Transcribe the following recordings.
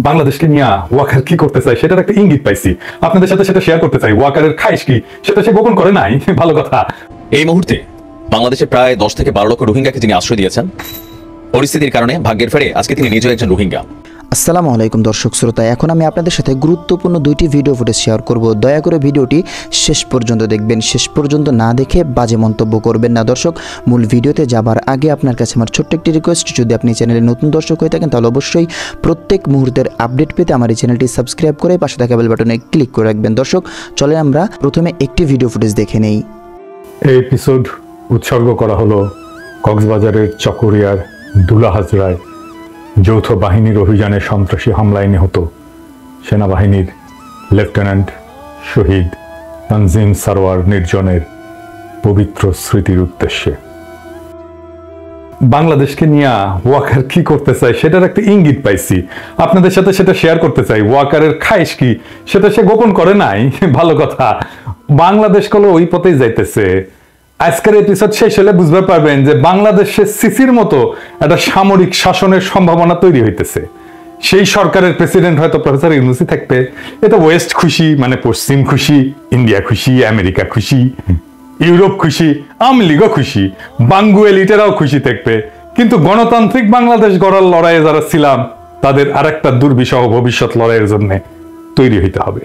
বাংলাদেশকে নিয়ে ওয়াকার কি করতে চাই সেটার একটা ইঙ্গিত পাইছি, আপনাদের সাথে সেটা শেয়ার করতে চাই। ওয়াকারের খাইশ কি সেটা সে গোপন করে নাই, ভালো কথা। এই মুহূর্তে বাংলাদেশে প্রায় 10 থেকে 12 লক্ষ রোহিঙ্গাকে তিনি আশ্রয় দিয়েছেন। পরিস্থিতির কারণে ভাগ্যের ফেরে আজকে তিনি নিজেও একজন রোহিঙ্গা। আসসালামু আলাইকুম দর্শক শ্রোতা, এখন আমি আপনাদের সাথে গুরুত্বপূর্ণ দুইটি ভিডিও ফুটেজ শেয়ার করব। দয়া করে ভিডিওটি শেষ পর্যন্ত দেখবেন, শেষ পর্যন্ত না দেখে বাজে মন্তব্য করবেন না। দর্শক, মূল ভিডিওতে যাবার আগে আপনার কাছে আমার ছোট্ট একটি রিকোয়েস্ট, যদি আপনি চ্যানেলে নতুন দর্শক হয়ে থাকেন তাহলে অবশ্যই প্রত্যেক মুহূর্তের আপডেট পেতে আমার এই চ্যানেলটি সাবস্ক্রাইব করে পাশে থাকা বেল বাটনে ক্লিক করে রাখবেন। দর্শক, চলে আমরা প্রথমে একটি ভিডিও ফুটেজ দেখে নেই। এই এপিসোড উৎসর্গ করা হলো কক্সবাজারের চকরিয়ার দুলাহাজরায় যৌথ বাহিনীর অভিযানে সন্ত্রাসী হামলায় নিহত সেনাবাহিনীর লেফটেন্যান্ট শহীদ তানজিম সারওয়ার নির্জনের পবিত্র স্মৃতির উদ্দেশ্যে। বাংলাদেশকে নিয়ে ওয়াকার কি করতে চাই সেটার একটা ইঙ্গিত পাইছি, আপনাদের সাথে সেটা শেয়ার করতে চাই। ওয়াকারের খাইশ কি সেটা সে গোপন করে নাই, ভালো কথা। বাংলাদেশ কলো ওই পথেই যাইতেছে। আজকের এপিসোড শেষ হলে বুঝতে পারবেন যে বাংলাদেশে সিসির মতো একটা সামরিক শাসনের সম্ভাবনা তৈরি হইতেছে। সেই সরকারের প্রেসিডেন্ট হয়তো প্রফেসর ইউনূসী থাকবে। এটা ওয়েস্ট খুশি, মানে পশ্চিম খুশি, ইন্ডিয়া খুশি, আমেরিকা খুশি, ইউরোপ খুশি, আওয়ামী লীগও খুশি, বাঙ্গু এলিটেরাও খুশি থাকবে। কিন্তু গণতান্ত্রিক বাংলাদেশ গড়ার লড়াইয়ে যারা ছিলাম তাদের আরেকটা দুর্বিষহ ভবিষ্যৎ লড়াইয়ের জন্য তৈরি হইতে হবে।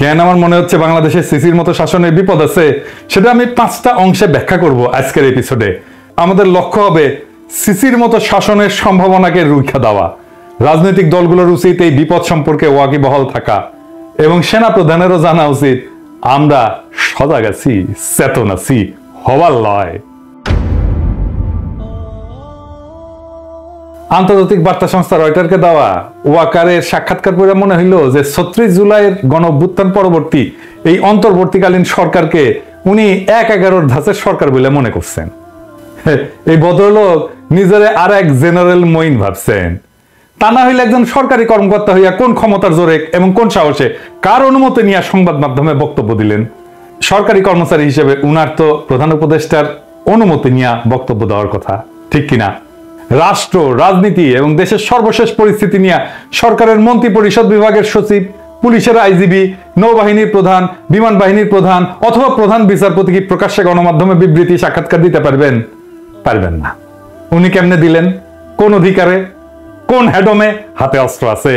কেন আমার মনে হচ্ছে বাংলাদেশের সিসির মতো শাসনের বিপদ আছে সেটা আমি 5টা অংশে ব্যাখ্যা করব আজকের এপিসোডে। আমাদের লক্ষ্য হবে সিসির মতো শাসনের সম্ভাবনাকে রুখে দেওয়া। রাজনৈতিক দলগুলোর উচিত এই বিপদ সম্পর্কে ওয়াকিবহাল থাকা এবং সেনা প্রধানেরও জানা উচিত আমরা সজাগ আছি, চেতন আছি, হওয়ার লয়। আন্তর্জাতিক বার্তা সংস্থা রয়টারকে দেওয়া ওয়াকারের সাক্ষাৎকার পড়ে মনে হইল যে 36 জুলাইয়ের গণ অভ্যুত্থান পরবর্তী এই অন্তর্বর্তীকালীন সরকারকে উনি 1/11 ধাঁচের সরকার বলে মনে করছেন। এই ভদ্রলোক নিজের আর এক জেনারেল মঈন ভাবছেন। তা না হইলে একজন সরকারি কর্মকর্তা হইয়া কোন ক্ষমতার জোরে এবং কোন সাহসে কার অনুমতি নিয়ে সংবাদ মাধ্যমে বক্তব্য দিলেন? সরকারি কর্মচারী হিসেবে উনার তো প্রধান উপদেষ্টার অনুমতি নিয়ে বক্তব্য দেওয়ার কথা, ঠিক কিনা? রাষ্ট্র, রাজনীতি এবং দেশের সর্বশেষ পরিস্থিতি নিয়ে সরকারের মন্ত্রী পরিষদ বিভাগের সচিব, পুলিশের আইজিবি, নৌবাহিনীর প্রধান, বিমান বাহিনীর প্রধান অথবা প্রধান বিচারপতি কি প্রকাশ্যে গণমাধ্যমে বিবৃতি সাক্ষাৎকার দিতে পারবেন? পারবেন না। উনি কেমনে দিলেন? কোন অধিকারে? কোন হেডমে? হাতে অস্ত্র আছে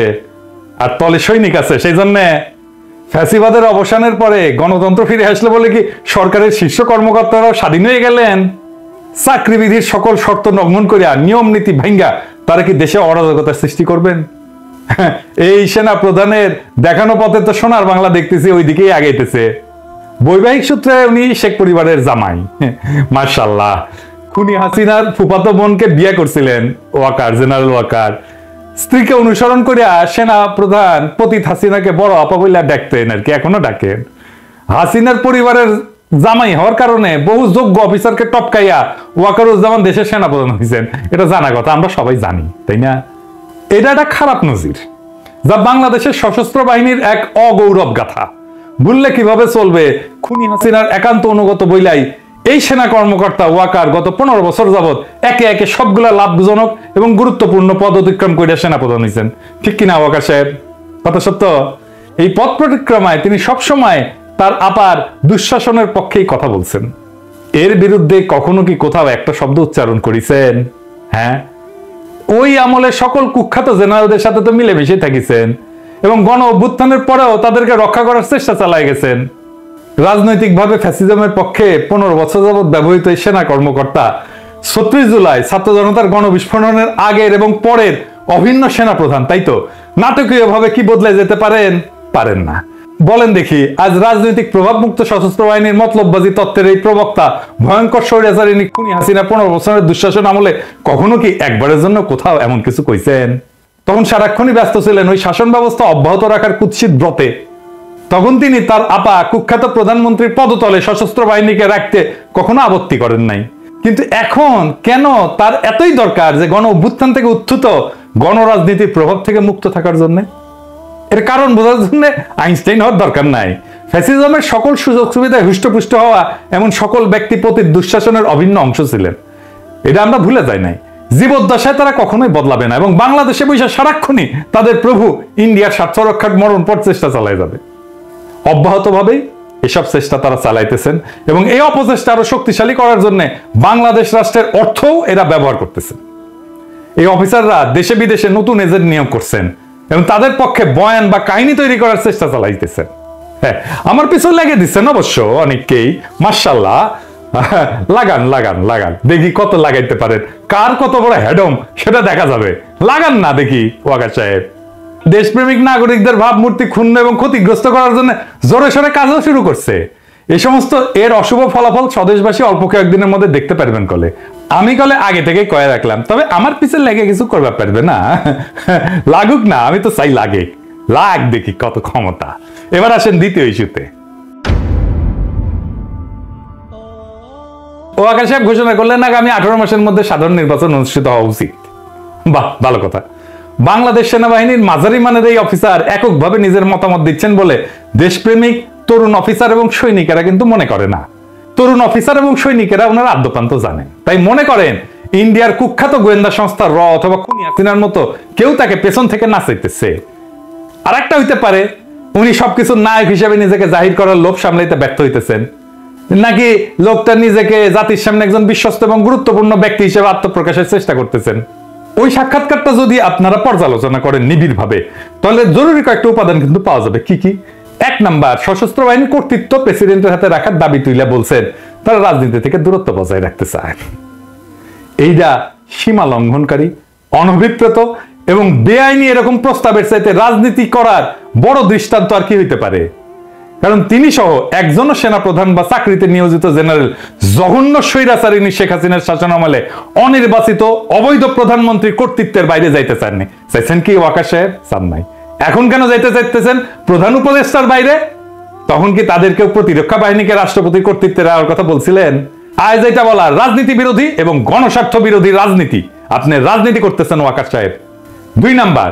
আর তলে সৈনিক আছে। সেই জন্য ফ্যাসিবাদের অবসানের পরে গণতন্ত্র ফিরে আসলে বলে কি সরকারের শীর্ষ কর্মকর্তারাও স্বাধীন হয়ে গেলেন? চাকরিবিধির সকল শর্ত লঙ্ঘন করিয়া নিয়ম নীতি ভাঙ্গা তারা কি দেশে অরাজকতার সৃষ্টি করবেন? এই সেনা প্রধানের দেখানো পথে তো সোনার বাংলা দেখতেছি ওই দিকেই আগাইতেছে। বৈবাহিক সূত্রে উনি শেখ পরিবারের জামাই, মাশাআল্লাহ। খুনি হাসিনার ফুফাতো বোনকে বিয়ে করছিলেন ওয়াকার, জেনারেল ওয়াকার। স্ত্রীকে অনুসরণ করিয়া সেনা প্রধান পতিত হাসিনাকে বড় আপা বইলা ডাকতেন আর কি, এখনো ডাকেন। হাসিনার পরিবারের জামাই হওয়ার কারণে বহু যোগ্য অফিসারকে টপকাইয়া ওয়াকারুজ্জামান দেশের সেনাপ্রধান হয়েছেন। এটা জানা কথা, আমরা সবাই জানি, তাই না? এটা একটা খারাপ নজির যা বাংলাদেশের সশস্ত্র বাহিনীর এক অগৌরব গাথা। ভুললে কিভাবে চলবে? খুনি হাসিনার একান্ত অনুগত বইলাই এই সেনা কর্মকর্তা ওয়াকার গত 15 বছর যাবৎ একে একে সবগুলা লাভজনক এবং গুরুত্বপূর্ণ পদ অতিক্রম করে সেনাপ্রধান হয়েছেন, ঠিক কিনা ওয়াকার সাহেব? কথা সত্য। এই পদ পরিক্রমায় তিনি সবসময় তার আপার দুঃশাসনের পক্ষেই কথা বলছেন। এর বিরুদ্ধে কখনো কি কোথাও একটা শব্দ উচ্চারণ করেছেন? হ্যাঁ, ওই আমলে সকল কুখ্যাত জেনারেলদের সাথে তো মিলেমিশে থাকিছেন এবং গণ অভ্যুত্থানের পরেও তাদেরকে রক্ষা করার চেষ্টা চালায় গেছেন। রাজনৈতিকভাবে ফ্যাসিজমের পক্ষে 15 বছর যাবৎ ব্যবহৃত এই সেনা কর্মকর্তা 36 জুলাই ছাত্র জনতার গণবিস্ফোরণের আগের এবং পরের অভিন্ন সেনা প্রধান, তাই তো? নাটকীয় ভাবে কি বদলে যেতে পারেন? পারেন না। বলেন দেখি, আজ রাজনৈতিক প্রভাবমুক্ত সশস্ত্র বাহিনীর মতলববাজি তত্ত্বের এই প্রবক্তা ভয়ঙ্কর স্বৈরাচারিণী খুনি হাসিনা 15 বছরের দুঃশাসন আমলে কখনো কি একবারের জন্য কোথাও এমন কিছু কইছেন? তখন সারাক্ষণই ব্যস্ত ছিলেন ওই শাসন ব্যবস্থা অব্যাহত রাখার কুৎসিত ব্রতে। তখন তিনি তার আপা কুখ্যাত প্রধানমন্ত্রীর পদতলে সশস্ত্র বাহিনীকে রাখতে কখনো আপত্তি করেন নাই। কিন্তু এখন কেন তার এতই দরকার যে গণ অভ্যুত্থান থেকে উত্থিত গণরাজনীতির প্রভাব থেকে মুক্ত থাকার জন্য? এর কারণ বোঝার জন্য আইনস্টাইন হওয়ার দরকার নাই। ফ্যাসিজমের সকল সুযোগ সুবিধায় হুষ্টপুষ্ট হওয়া এমন সকল ব্যক্তি পতিত দুঃশাসনের অভিন্ন অংশ ছিলেন, এটা আমরা ভুলে যাই নাই। জীবদ্দশায় তারা কখনোই বদলাবে না এবং বাংলাদেশে বসে সারাক্ষণই তাদের প্রভু ইন্ডিয়ার স্বার্থ রক্ষার মরণ পর চেষ্টা চালায় যাবে। অব্যাহতভাবেই এসব চেষ্টা তারা চালাইতেছেন এবং এই অপচেষ্টা আরো শক্তিশালী করার জন্য বাংলাদেশ রাষ্ট্রের অর্থও এরা ব্যবহার করতেছে। এই অফিসাররা দেশে বিদেশে নতুন এজেন্ট নিয়োগ করছেন এবং তাদের পক্ষে বয়ান বা কাহিনী তৈরি করার চেষ্টা চালাইতেছেন। হ্যাঁ, আমার পিছনে লেগে দিচ্ছেন অবশ্য অনেককেই, মাশাআল্লাহ। লাগান লাগান লাগান, দেখি কত লাগাইতে পারেন, কার কত বড় হেডম সেটা দেখা যাবে। লাগান না দেখি ওয়াকার সাহেব। দেশপ্রেমিক নাগরিকদের ভাবমূর্তি ক্ষুণ্ণ এবং ক্ষতিগ্রস্ত করার জন্য জোরে সোরে কাজও শুরু করছে। এই সমস্ত এর অশুভ ফলাফল স্বদেশবাসী অল্প কয়েকদিনের মধ্যে দেখতে পারবেন কলে। আমি কলে আগে থেকেই কয়ে রাখলাম, তবে আমার পিছনে লেগে কিছু করতে পারবে না। লাগুক না, আমি তো চাই লাগে, লাগ দেখি কত ক্ষমতা। এবার আসেন দ্বিতীয় ইস্যুতে। ওয়াকার সাহেব ঘোষণা করলেন আগামী 18 মাসের মধ্যে সাধারণ নির্বাচন অনুষ্ঠিত হওয়া উচিত। বাহ, ভালো কথা। বাংলাদেশ সেনাবাহিনীর মাঝারি মানের এই অফিসার এককভাবে নিজের মতামত দিচ্ছেন বলে দেশপ্রেমিক তরুণ অফিসার এবং সৈনিকেরা কিন্তু মনে করে না। তরুণ অফিসার এবং সৈনিকেরা ওনারা আদ্যপান্ত জানেন, তাই মনে করেন ইন্ডিয়ার কুখ্যাত গোয়েন্দা সংস্থা র অথবা খুনি হাসিনার মতো কেউ তাকে পেছন থেকে নাচাইতেছে। আর একটা হইতে পারে উনি সবকিছু নায়ক হিসেবে নিজেকে জাহির করার লোভ সামলাইতে ব্যর্থ হইতেছেন, নাকি লোকটা নিজেকে জাতির সামনে একজন বিশ্বস্ত এবং গুরুত্বপূর্ণ ব্যক্তি হিসেবে আত্মপ্রকাশের চেষ্টা করতেছেন। ওই সাক্ষাৎকারটা যদি আপনারা পর্যালোচনা করেন নিবিড় ভাবে, তাহলে জরুরি কয়েকটা উপাদান কিন্তু পাওয়া যাবে। কি কি? 1 নাম্বার, সশস্ত্র বাহিনীর কর্তৃত্ব প্রেসিডেন্টের হাতে রাখার দাবি তুলে বলছেন তারা রাজনীতি থেকে দূরত্ব বজায় রাখতে চায়। এইটা সীমা লঙ্ঘনকারী, অনভিপ্রেত এবং বেআইনি এরকম প্রস্তাবের চাইতে রাজনীতি করার বড় দৃষ্টান্ত আর কি হইতে পারে? কারণ তিনি সহ একজনও সেনাপ্রধান বা চাকরিতে নিয়োজিত জেনারেল জঘন্য স্বৈরাচারিণী শেখ হাসিনার শাসনামলে অনির্বাচিত অবৈধ প্রধানমন্ত্রীর কর্তৃত্বের বাইরে যাইতে চাননি। চাইছেন কি ওয়াকার সাহেব? চান নাই। এখন কেন যাইতে চাইতেছেন প্রধান উপদেষ্টার বাইরে? তখন কি তাদেরকে প্রতিরক্ষা বাহিনীকে রাষ্ট্রপতির কর্তৃত্বে রাখার কথা বলছিলেন? আজ এটা বলার রাজনীতি বিরোধী এবং গণস্বার্থ বিরোধী রাজনীতি। আপনি রাজনীতি করতেছেন ওয়াকার সাহেব। 2 নাম্বার,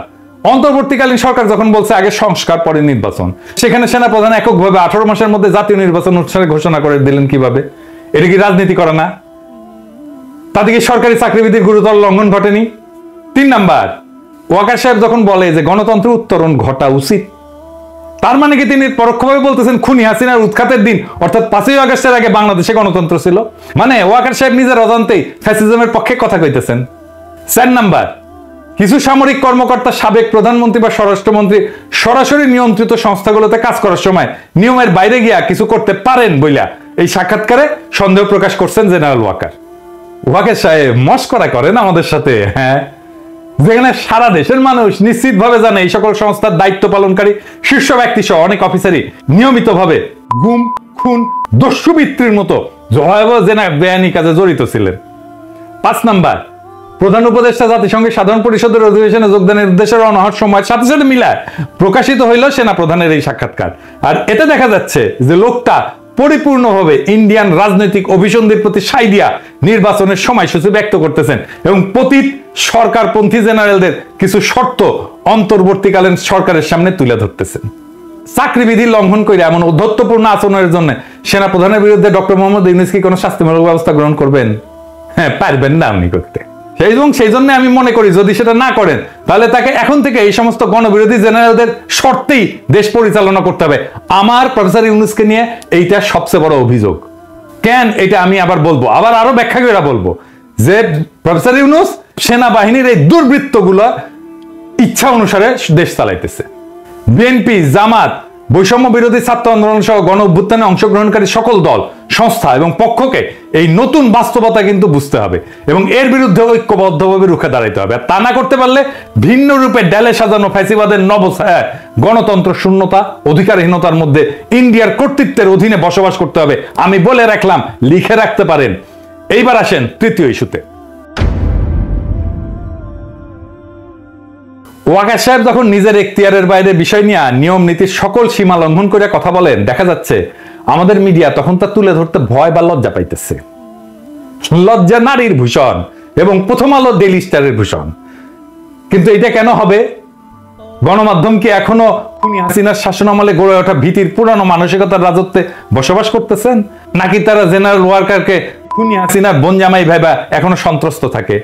অন্তর্বর্তীকালীন সরকার যখন বলছে আগে সংস্কার পরে নির্বাচন, সেখানে সেনাপ্রধান এককভাবে 18 মাসের মধ্যে জাতীয় নির্বাচন অনুষ্ঠানের ঘোষণা করে দিলেন কিভাবে? এটা কি রাজনীতি করে না? তাতে কি সরকারি চাকরিবিধির গুরুতর লঙ্ঘন ঘটেনি? 3 নাম্বার, ওয়াকার সাহেব যখন বলে যে গণতন্ত্র উত্তরণ ঘটা উচিত, তার মানে কি তিনি পরোক্ষভাবে বলতেছেন খুনি হাসিনার উৎখাতের দিন অর্থাৎ 5ই আগস্টের আগে বাংলাদেশে গণতন্ত্র ছিল? মানে ওয়াকার সাহেব নিজের অজান্তেই ফ্যাসিজমের পক্ষে কথা কইতেছেন। 4 নাম্বার, কিছু সামরিক কর্মকর্তা সাবেক প্রধানমন্ত্রী বা স্বরাষ্ট্রমন্ত্রী সরাসরি নিয়ন্ত্রিত সংস্থাগুলোতে কাজ করার সময় নিয়মের বাইরে গিয়া কিছু করতে পারেন বইলা এই সাক্ষাৎকারে সন্দেহ প্রকাশ করছেন জেনারেল ওয়াকার। ওয়াকার সাহেব মস্করা করেন আমাদের সাথে, হ্যাঁ, যেখানে সারা দেশের মানুষ নিশ্চিতভাবে জানে এই সকল সংস্থার দায়িত্ব পালনকারী শীর্ষ ব্যক্তি সহ অনেক অফিসারই নিয়মিতভাবে গুম, খুন, দস্যুবৃত্তির মতো ভয়াবহ বেআইনি কাজে জড়িত ছিলেন। 5 নাম্বার, প্রধান উপদেষ্টা জাতিসংঘের সাধারণ পরিষদের অধিবেশনে যোগদানের উদ্দেশ্যে রওনা হওয়ার সময় সাথে সাথে মিলায় প্রকাশিত হইল সেনা প্রধানের এই সাক্ষাৎকার। আর এতে দেখা যাচ্ছে যে লোকটা পরিপূর্ণভাবে ইন্ডিয়ান রাজনৈতিক অভিসন্ধির প্রতি সায় দিয়া নির্বাচনের সময়সূচি ব্যক্ত করতেছেন এবং পতিত সরকারপন্থী জেনারেলদের কিছু শর্ত অন্তর্বর্তীকালীন সরকারের সামনে তুলে ধরতেছেন। চাকরিবিধি লঙ্ঘন করে এমন ঔদ্ধত্যপূর্ণ আচরণের জন্য সেনা প্রধানের বিরুদ্ধে ডক্টর মোহাম্মদ ইউনূস কি কোনো শাস্তিমূলক ব্যবস্থা গ্রহণ করবেন? হ্যাঁ, পারবেন না উনি করতে। সেই জন্য আমি মনে করি যদি সেটা না করেন তাহলে তাকে এখন থেকে এই সমস্ত গণবিরোধী জেনারেলদের শর্তেই দেশ পরিচালনা করতে হবে। আমার প্রফেসর ইউনূসকে নিয়ে এইটা সবচেয়ে বড় অভিযোগ। কেন এটা আমি আবার বলবো, আবার আরো ব্যাখ্যা করে বলবো যে প্রফেসর ইউনূস সেনাবাহিনীর এই দুর্বৃত্তগুলো ইচ্ছা অনুসারে দেশ চালাইতেছে। বিএনপি, জামাত, বৈষম্য বিরোধী ছাত্র আন্দোলন সহ গণ অভ্যুত্থানে অংশগ্রহণকারী সকল দল, সংস্থা এবং পক্ষকে এই নতুন বাস্তবতা কিন্তু বুঝতে হবে এবং এর বিরুদ্ধে ঐক্যবদ্ধভাবে রুখে দাঁড়াইতে হবে। তা না করতে পারলে ভিন্ন রূপে ডালে সাজানো ফ্যাসিবাদের নবছায়া গণতন্ত্র শূন্যতা, অধিকারহীনতার মধ্যে ইন্ডিয়ার কর্তৃত্বের অধীনে বসবাস করতে হবে। আমি বলে রাখলাম, লিখে রাখতে পারেন। এইবার আসেন তৃতীয় ইস্যুতে। ওয়াকার সাহেব যখন নিজের এখতিয়ারের বাইরে বিষয় নিয়ে নিয়ম নীতির সকল সীমা লঙ্ঘন করে কথা বলেন, দেখা যাচ্ছে আমাদের মিডিয়া তখন তা তুলে ধরতে ভয় বা লজ্জা পাইতেছে। লজ্জা নারীর ভূষণ এবং প্রথম আলো, ডেইলি স্টারের ভূষণ। কিন্তু এটা কেন হবে? গণমাধ্যম কি এখনো খুনি হাসিনার শাসনামলে গড়ে ওঠা ভীতির পুরানো মানসিকতার রাজত্বে বসবাস করতেছেন, নাকি তারা জেনারেল ওয়াকারকে খুনি হাসিনার বোন জামাই ভাইবা এখনো সন্ত্রস্ত থাকে?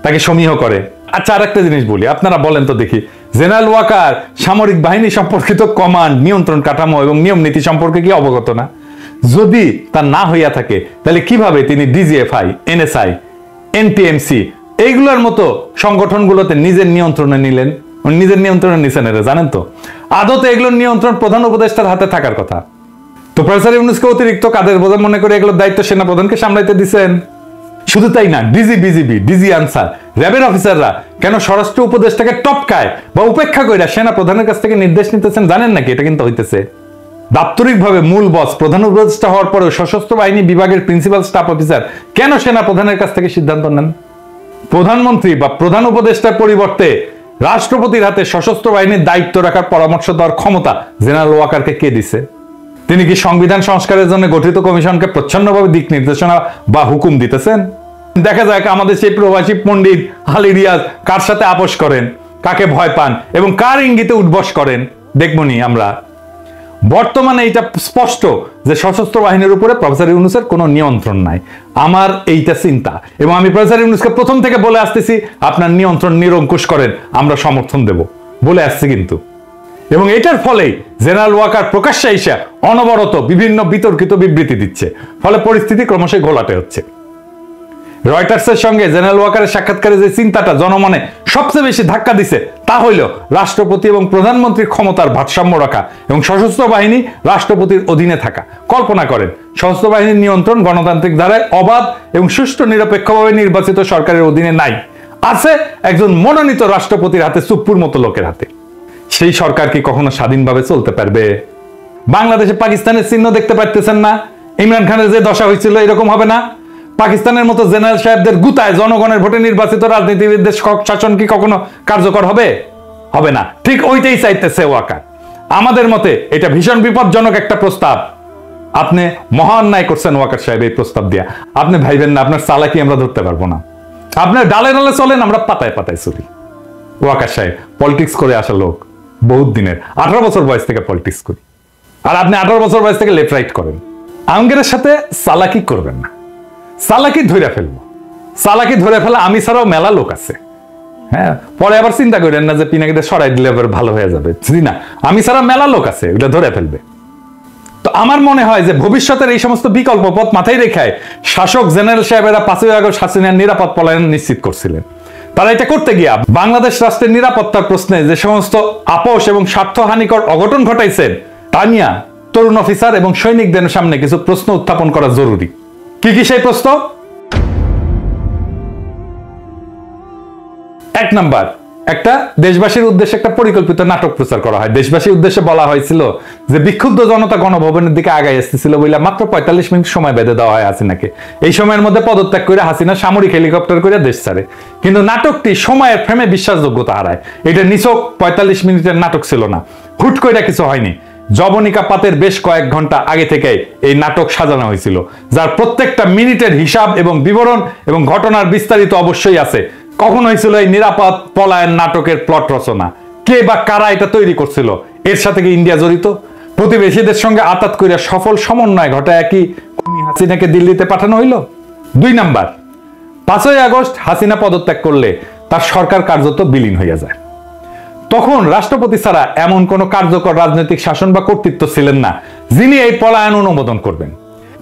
তাকে সমীহ করে। আচ্ছা, আরেকটা জিনিস বলি, আপনারা বলেন তো দেখি, জেনারেল ওয়াকার সামরিক বাহিনী সম্পর্কিত কমান্ড, নিয়ন্ত্রণ কাঠামো এবং নিয়ম নীতি সম্পর্কে কি অবগত না? যদি তা না হইয়া থাকে তাহলে কিভাবে তিনি ডিজিএফআই, এনএসআই, এনটিএমসি এইগুলোর মতো সংগঠনগুলোতে নিজের নিয়ন্ত্রণে নিলেন? নিজের নিয়ন্ত্রণে নিছেন এরা, জানেন তো? আদতে এগুলোর নিয়ন্ত্রণ প্রধান উপদেষ্টার হাতে থাকার কথা। তো প্রফেসর ইউনূসকে অতিরিক্ত কাদের বোঝা মনে করে এগুলোর দায়িত্ব সেনাপ্রধানকে সামলাইতে দিছেন। শুধু তাই না, ডিজি, বিজিবি, ডিজি আনসার, র্যাবের অফিসাররা কেন স্বরাষ্ট্র উপদেষ্টাকে টপকায় বা উপেক্ষা করে সেনা প্রধানের কাছ থেকে নির্দেশ নিতেছেন জানেন নাকি? এটা কিন্তু হইতেছে দাপ্তরিকভাবে মূল বস প্রধান উপদেষ্টা হওয়ার পরেও সশস্ত্র বাহিনী বিভাগের প্রিন্সিপাল স্টাফ অফিসার কেন সেনা প্রধানের কাছ থেকে সিদ্ধান্ত নেন? প্রধানমন্ত্রী বা প্রধান উপদেষ্টার পরিবর্তে রাষ্ট্রপতির হাতে সশস্ত্র বাহিনীর দায়িত্ব রাখার পরামর্শ দেওয়ার ক্ষমতা জেনারেল ওয়াকারকে কে দিছে? তিনি কি সংবিধান সংস্কারের জন্য গঠিত কমিশনকে প্রচ্ছন্নভাবে দিক নির্দেশনা বা হুকুম দিতেছেন? দেখা যায় আমাদের সেই প্রবাসী পণ্ডিত আলী রিয়াজ কার সাথে আপোষ করেন, কাকে ভয় পান এবং কার ইঙ্গিতে উঠবস করেন দেখবনি আমরা। বর্তমানে এটা স্পষ্ট যে সশস্ত্র বাহিনীর উপরে প্রফেসর ইউনূসের কোনো নিয়ন্ত্রণ নাই। আমার এইটা চিন্তা, এবং আমি প্রফেসর ইউনূসকে প্রথম থেকে বলে আসতেছি, আপনার নিয়ন্ত্রণ নিরঙ্কুশ করেন, আমরা সমর্থন দেব বলে আসছি কিন্তু। এবং এটার ফলেই জেনারেল ওয়াকার প্রকাশ্যে এসে অনবরত বিভিন্ন বিতর্কিত বিবৃতি দিচ্ছে, ফলে পরিস্থিতি ক্রমশ ঘোলাটে হচ্ছে। রয়টার্সের সঙ্গে জেনারেল ওয়াকারের সাক্ষাৎকারে যে চিন্তাটা জনমনে সবচেয়ে বেশি ধাক্কা দিছে তা হইল রাষ্ট্রপতি এবং প্রধানমন্ত্রীর ক্ষমতার ভারসাম্য রাখা এবং সশস্ত্র বাহিনী রাষ্ট্রপতির অধীনে থাকা। কল্পনা করেন, সশস্ত্র বাহিনীর নিয়ন্ত্রণ গণতান্ত্রিক ধারায় অবাধ এবং সুষ্ঠু নিরপেক্ষভাবে নির্বাচিত সরকারের অধীনে নাই, আছে একজন মনোনীত রাষ্ট্রপতির হাতে, চুপ্পুর মতো লোকের হাতে। সেই সরকার কি কখনো স্বাধীনভাবে চলতে পারবে? বাংলাদেশে পাকিস্তানের চিহ্ন দেখতে পারতেছেন না? ইমরান খানের যে দশা হয়েছিল এরকম হবে না? পাকিস্তানের মতো জেনারেল সাহেবদের গুতায় জনগণের ভোটে নির্বাচিত রাজনীতিবিদদের শাসন কি কখনো কার্যকর হবে? হবে না। ঠিক ওইটাই চাইতেছে ওয়াকার। আমাদের মতে এটা ভীষণ বিপজ্জনক একটা প্রস্তাব। আপনি মহা অন্যায় করছেন ওয়াকার সাহেব এই প্রস্তাব দিয়া। আপনি ভাইবেন না আপনার চালাকি আমরা ধরতে পারবো না। আপনার ডালে ডালে চলেন, আমরা পাতায় পাতায় চলি। ওয়াকার সাহেব পলিটিক্স করে আসা লোক, বহুত দিনের, 18 বছর বয়স থেকে পলিটিক্স করি, আর আপনি 18 বছর বয়স থেকে লেফট রাইট করেন। আঙ্গেরের সাথে চালাকি করবেন না, চালাকি ধরে ফেলবো। চালাকি ধরে ফেলা আমি ছাড়াও মেলা লোক আছে। হ্যাঁ, পরে আবার চিন্তা করেন না যে পিনাকিটা সরাই দিলে আবার ভালো হয়ে যাবে, না, আমি ছাড়া মেলা লোক আছে, ওটা ধরে ফেলবে। তো আমার মনে হয় যে ভবিষ্যতের এই সমস্ত বিকল্প পথ মাথায় রেখে শাসক জেনারেল সাহেবেরা 5 আগস্ট হাসিনার নিরাপদ পলায়ন নিশ্চিত করছিলেন। তারা এটা করতে গিয়া বাংলাদেশ রাষ্ট্রের নিরাপত্তার প্রশ্নে যে সমস্ত আপোষ এবং স্বার্থহানিকর অঘটন ঘটাইছেন তা নিয়ে তরুণ অফিসার এবং সৈনিকদের সামনে কিছু প্রশ্ন উত্থাপন করা জরুরি। কি কি সেই প্রশ্ন? 1 নাম্বার, একটা দেশবাসীর উদ্দেশ্যে একটা পরিকল্পিত নাটক প্রচার করা হয়। দেশবাসীর উদ্দেশ্যে বলা হয়েছিল যে বিক্ষুব্ধ জনতা গণভবনের দিকে আগায় আসতেছিল বলে মাত্র 45 মিনিট সময় বেঁধে দেওয়া হয় হাসিনাকে। এই সময়ের মধ্যে পদত্যাগ করে হাসিনা সামরিক হেলিকপ্টার করে দেশ ছাড়ে। কিন্তু নাটকটি সময়ের ফ্রেমে বিশ্বাসযোগ্যতা হারায়। এটা নিছক 45 মিনিটের নাটক ছিল না, হুট করে কিছু হয়নি। জবনিকা পাতের বেশ কয়েক ঘন্টা আগে থেকে এই নাটক সাজানো হয়েছিল, যার প্রত্যেকটা মিনিটের হিসাব এবং বিবরণ এবং ঘটনার বিস্তারিত অবশ্যই আছে। কখন হয়েছিল এই নিরাপদ পলায়ন নাটকের প্লট রচনা? কে বা কারা এটা তৈরি করছিল? এর সাথে কি ইন্ডিয়া জড়িত? প্রতিবেশীদের সঙ্গে আতাত করিয়া সফল সমন্বয় ঘটায় কি হাসিনাকে দিল্লিতে পাঠানো হইল? 2 নাম্বার, 5 আগস্ট হাসিনা পদত্যাগ করলে তার সরকার কার্যত বিলীন হইয়া যায়। তখন রাষ্ট্রপতি ছাড়া এমন কোন কার্যকর রাজনৈতিক শাসন বা কর্তৃত্ব ছিলেন না যিনি এই পলায়ন অনুমোদন করবেন।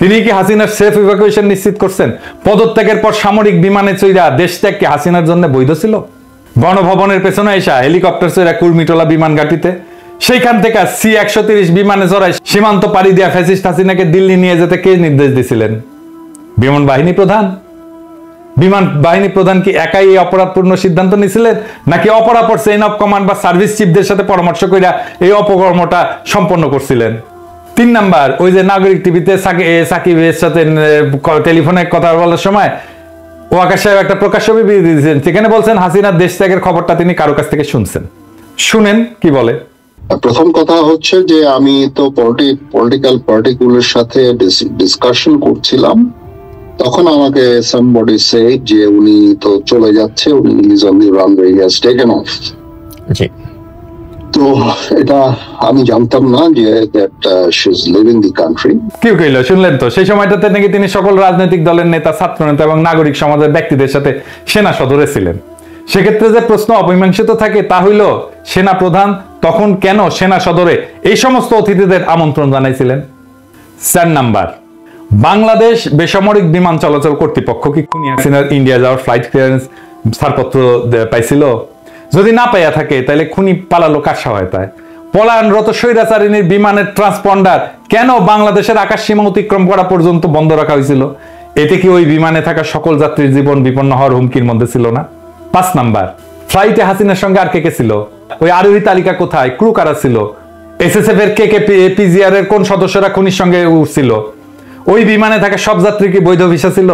তিনি কি হাসিনার সেফ ইভাকুয়েশন নিশ্চিত করছেন? পদত্যাগের পর সামরিক বিমানে চইরা দেশ ত্যাগ কি হাসিনার জন্য বৈধ ছিল? গণভবনের পেছনে এসা হেলিকপ্টার চইরা কুর্মিটোলা বিমান ঘাটিতে, সেইখান থেকে C-130 বিমানে চড়াই সীমান্ত পাড়ি দিয়া ফ্যাসিস্ট হাসিনাকে দিল্লি নিয়ে যেতে কে নির্দেশ দিছিলেন? বিমান বাহিনী প্রধান। বিমান বাহিনী প্রধান কি একাই এই অপরাধপূর্ণ সিদ্ধান্ত নিয়েছিলেন, নাকি অপরাপর চেইন অফ কমান্ড বা সার্ভিস চিফদের সাথে পরামর্শ কইরা এই অপকর্মটা সম্পন্ন করছিলেন? 3 নাম্বার, ওই যে নাগরিক টিভিতে সাকিবের সাথে টেলিফোনে কথা বলার সময় ওয়াকার সাহেব একটা প্রকাশ্য বিবৃতি দিয়েছেন, সেখানে বলছেন হাসিনার দেশ ত্যাগের খবরটা তিনি কারো কাছ থেকে শুনছেন। শুনেন কি বলে। প্রথম কথা হচ্ছে যে আমি তো পলিটিক্যাল পার্টিগুলোর সাথে ডিসকাশন করছিলাম, তখন আমাকে somebody said যে উনি তো চলে যাচ্ছে, উনি is on the runway, he has taken off. তো তো এটা আমি জানতাম না যে that she is leaving the country. কেউ কইল, শুনলেন তো, সেই সময়টাতে নাকি তিনি সকল রাজনৈতিক দলের নেতা, ছাত্র নেতা এবং নাগরিক সমাজের ব্যক্তিদের সাথে সেনা সদরে ছিলেন। সেক্ষেত্রে যে প্রশ্ন অমীমাংসিত থাকে তা হইল, সেনা প্রধান তখন কেন সেনা সদরে এই সমস্ত অতিথিদের আমন্ত্রণ জানাইছিলেন? 4 নাম্বার, বাংলাদেশ বেসামরিক বিমান চলাচল কর্তৃপক্ষ কি খুনি হাসিনার ইন্ডিয়া যাওয়ার ফ্লাইট ক্লিয়ারেন্স ছাড়পত্র পাইছিল? যদি না পাইয়া থাকে তাহলে খুনি পালালো কার সহায়তায়? পলায়নরত স্বৈরাচারিণীর বিমানের ট্রান্সপন্ডার কেন বাংলাদেশের আকাশ সীমা অতিক্রম করা পর্যন্ত বন্ধ রাখা হয়েছিল? এতে কি ওই বিমানে থাকা সকল যাত্রীর জীবন বিপন্ন হওয়ার হুমকির মধ্যে ছিল না? 5 নাম্বার, ফ্লাইটে হাসিনার সঙ্গে আর কে কে ছিল? ওই আরোহী তালিকা কোথায়? ক্রু কারা ছিল? এসএসএফ এর কে পিজিআর এর কোন সদস্যরা খুনির সঙ্গে উঠছিল? ওই বিমানে থাকা সব যাত্রী কি বৈধ ভিসা ছিল?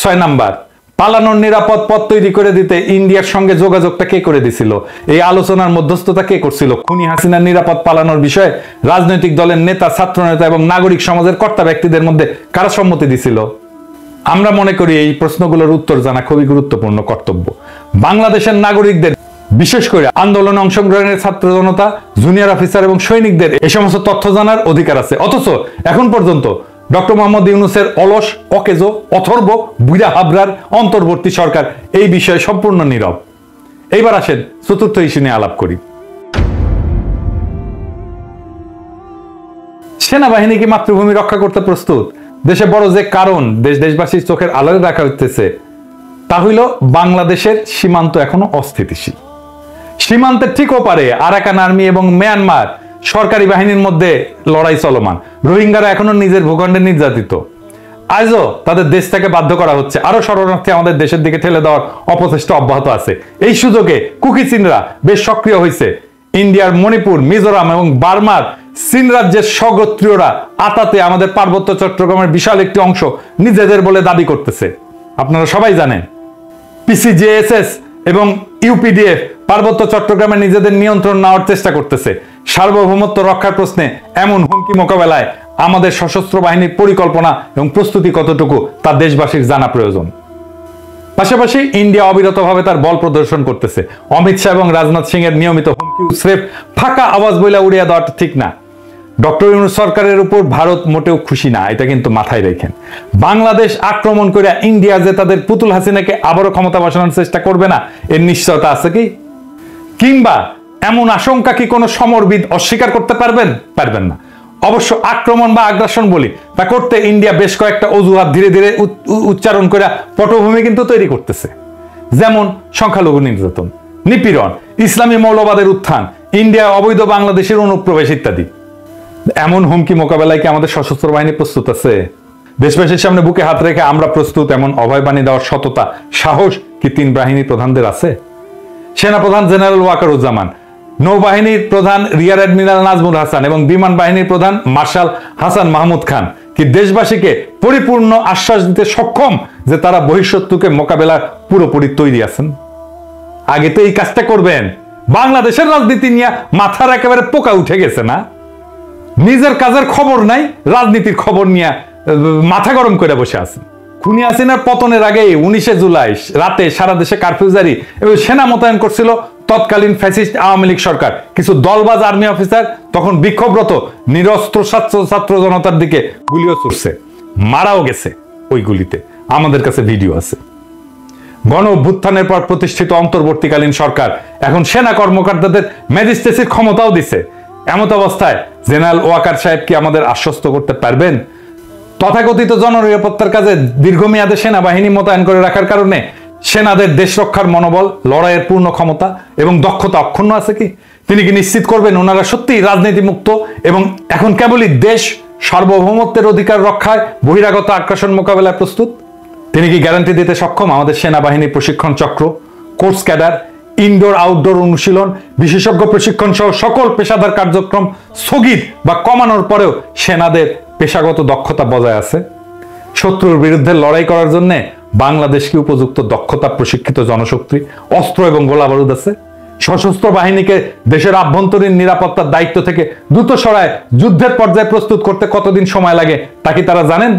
6 নাম্বার, পালানোর নিরাপদ পথ তৈরি করে দিতে ইন্ডিয়ার সঙ্গে যোগাযোগটা কে করে দিছিল? এই আলোচনার মধ্যস্থতা কে করছিল? খুনি হাসিনার নিরাপদ পালানোর বিষয়ে রাজনৈতিক দলের নেতা, ছাত্র নেতা এবং নাগরিক সমাজের কর্তা ব্যক্তিদের মধ্যে কারা সম্মতি দিছিল? আমরা মনে করি এই প্রশ্নগুলোর উত্তর জানা খুবই গুরুত্বপূর্ণ কর্তব্য। বাংলাদেশের নাগরিকদের, বিশেষ করে আন্দোলনে অংশগ্রহণের ছাত্র জনতা, জুনিয়র অফিসার এবং সৈনিকদের এই সমস্ত তথ্য জানার অধিকার আছে। অথচ এখন পর্যন্ত ডক্টর মোহাম্মদ ইউনূসের অলস, অকেজো, অথর্ব, বুড়া হাবরার অন্তর্বর্তী সরকার এই বিষয়ে সম্পূর্ণ নীরব। এইবার আসেন চতুর্থ ইস্যু নিয়ে আলাপ করি। সেনাবাহিনী কি মাতৃভূমি রক্ষা করতে প্রস্তুত? দেশে বড় যে কারণ দেশবাসীর চোখের আড়ালে রাখা হইতেছে তা হইল বাংলাদেশের সীমান্ত এখনো অস্থিতিশীল। সীমান্তের ঠিক ওপারে আরাকান আর্মি এবং মিয়ানমার সরকারি বাহিনীর মধ্যে লড়াই চলমান। রোহিঙ্গারা এখনো নিজের ভূখণ্ডে নির্যাতিত। আজও তাদের দেশ থেকে বাধ্য করা হচ্ছে। আরো শরণার্থী আমাদের দেশের দিকে ঠেলে দেওয়ার অপচেষ্টা অব্যাহত আছে। এই সুযোগে কুকি চীনরা বেশ সক্রিয় হয়েছে। ইন্ডিয়ার মণিপুর, মিজোরাম এবং বার্মার চীন রাজ্যের স্বগোত্রীয়রা আতাতে আমাদের পার্বত্য চট্টগ্রামের বিশাল একটি অংশ নিজেদের বলে দাবি করতেছে। আপনারা সবাই জানেন পিসিজেএসএস এবং ইউপিডিএফ পার্বত্য চট্টগ্রামে নিজেদের নিয়ন্ত্রণ নেওয়ার চেষ্টা করতেছে। সার্বভৌমত্ব রক্ষার প্রশ্নে এমন হুমকি মোকাবেলায় আমাদের সশস্ত্র বাহিনীর পরিকল্পনা এবং প্রস্তুতি কতটুকু তা দেশবাসীর জানা প্রয়োজন। পাশাপাশি ইন্ডিয়া অবিরতভাবে তার বল প্রদর্শন করতেছে। অমিত শাহ এবং রাজনাথ সিং এর নিয়মিত হুমকি স্রেফ ফাঁকা আওয়াজ বইলা উড়িয়ে দেওয়াটা ঠিক না। ডক্টর ইউনূস সরকারের উপর ভারত মোটেও খুশি না, এটা কিন্তু মাথায় রাখেন। বাংলাদেশ আক্রমণ করে ইন্ডিয়া যে তাদের পুতুল হাসিনাকে আবারও ক্ষমতা বসানোর চেষ্টা করবে না এর নিশ্চয়তা আছে কি? কিংবা এমন আশঙ্কা কি কোনো সমরবিদ অস্বীকার করতে পারবেন না। অবশ্য আক্রমণ বা আগ্রাসন বলি তা করতে ইন্ডিয়া বেশ কয়েকটা অজুহাত ধীরে ধীরে উচ্চারণ করে পটভূমি কিন্তু তৈরি করতেছে। যেমন সংখ্যালঘু নির্যাতন, নিপীড়ন, ইসলামী মৌলবাদের উত্থান, ইন্ডিয়া অবৈধ বাংলাদেশের অনুপ্রবেশ ইত্যাদি। এমন হুমকি মোকাবেলায় কি আমাদের সশস্ত্র বাহিনী প্রস্তুত আছে? দেশবাসীর সামনে বুকে হাত রেখে আমরা প্রস্তুত এমন অভয়বাণী দেওয়ার সততা, সাহস কি 3 বাহিনীর প্রধানদের আছে? সেনাপ্রধান জেনারেল ওয়াকারুজ্জামান, নৌবাহিনীর প্রধান রিয়ার অ্যাডমিরাল নাজমুল হাসান এবং বিমান বাহিনীর প্রধান মার্শাল হাসান মাহমুদ খান কি দেশবাসীকে পরিপূর্ণ আশ্বাস দিতে সক্ষম যে তারা বহিঃশত্রুকে মোকাবেলার পুরোপুরি তৈরি আছেন? আগে তো এই কাজটা করবেন। বাংলাদেশের রাজনীতি নিয়ে মাথার একেবারে পোকা উঠে গেছে না? নিজের কাজের খবর নাই, রাজনীতির খবর নিয়ে মাথা গরম করে বসে আছেন। খুনি হাসিনার পতনের আগে 19 জুলাই রাতে সারা দেশে কারফিউ জারি এবং সেনা মোতায়েন করছিল তৎকালীন ফ্যাসিস্ট আওয়ামী লীগ সরকার। কিছু দলবাজ আর্মি অফিসার তখন বিক্ষোভরত নিরস্ত্র ছাত্র জনতার দিকে গুলিও ছুড়ছে, মারাও গেছে ওই গুলিতে। আমাদের কাছে ভিডিও আছে। গণ অভ্যুত্থানের পর প্রতিষ্ঠিত অন্তর্বর্তীকালীন সরকার এখন সেনা কর্মকর্তাদের ম্যাজিস্ট্রেসির ক্ষমতাও দিছে। এমত অবস্থায় জেনারেল ওয়াকার সাহেব কি আমাদের আশ্বস্ত করতে পারবেন তথাকথিত জননিরাপত্তার কাজে দীর্ঘমেয়াদে সেনাবাহিনী মোতায়েন করে রাখার কারণে সেনাদের দেশ রক্ষার মনোবল, লড়াইয়ের পূর্ণ ক্ষমতা এবং দক্ষতা অক্ষুণ্ণ আছে কি? তিনি কি নিশ্চিত করবেন ওনারা সত্যিই রাজনীতি মুক্ত এবং এখন কেবলই দেশ সার্বভৌমত্বের অধিকার রক্ষায় বহিরাগত আগ্রাসন মোকাবেলায় প্রস্তুত? তিনি কি গ্যারান্টি দিতে সক্ষম আমাদের সেনাবাহিনীর প্রশিক্ষণ চক্র, কোর্স ক্যাডার, ইনডোর আউটডোর অনুশীলন, বিশেষজ্ঞ প্রশিক্ষণ সহ সকল পেশাদার কার্যক্রম স্থগিত বা কমানোর পরেও সেনাদের পেশাগত দক্ষতা বজায় আছে? শত্রুর বিরুদ্ধে লড়াই করার জন্য বাংলাদেশ কি উপযুক্ত দক্ষতা, প্রশিক্ষিত জনশক্তি, অস্ত্র এবং গোলাবারুদ আছে? সশস্ত্র বাহিনীকে দেশের আভ্যন্তরীণ নিরাপত্তার দায়িত্ব থেকে দ্রুত সরায় যুদ্ধের পর্যায়ে প্রস্তুত করতে কতদিন সময় লাগে তা কি তারা জানেন?